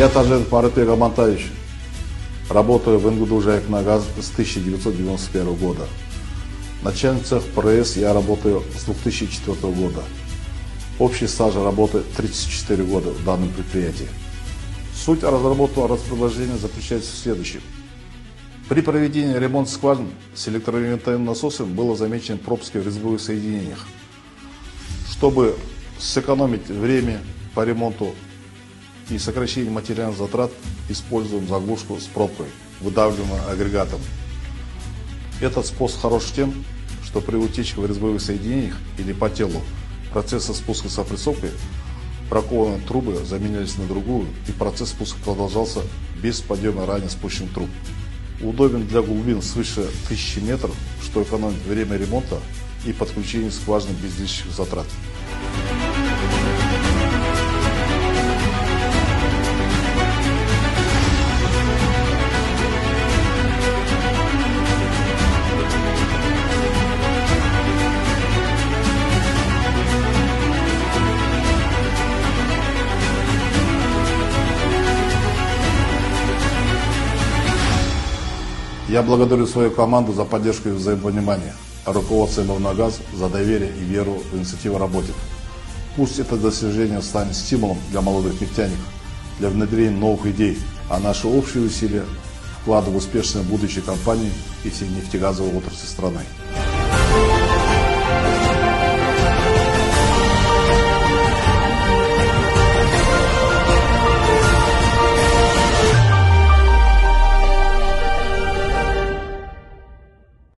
Я Тажен Марапек Амантаевич. Работаю в НГУ «Жайык-на-газ» с 1991 года. Начальник цеха ПРС я работаю с 2004 года. Общий стаж работы 34 года в данном предприятии. Суть разработки распродолжения заключается в следующем. При проведении ремонта скважин с электровентильным насосом было замечено пропуски в резьбовых соединениях. Чтобы сэкономить время по ремонту и сокращение материальных затрат, используем заглушку с пробкой, выдавливаемой агрегатом. Этот способ хорош тем, что при утечке в резьбовых соединениях или по телу процесса спуска с опрессовкой бракованные трубы заменялись на другую, и процесс спуска продолжался без подъема ранее спущенных труб. Удобен для глубин свыше 1000 метров, что экономит время ремонта и подключения скважины без лишних затрат. Я благодарю свою команду за поддержку и взаимопонимание, а руководство МВНагаз за доверие и веру в инициативу работников. Пусть это достижение станет стимулом для молодых нефтяников, для внедрения новых идей, а наши общие усилия вкладывают в успешное будущее компании и всей нефтегазовой отрасли страны.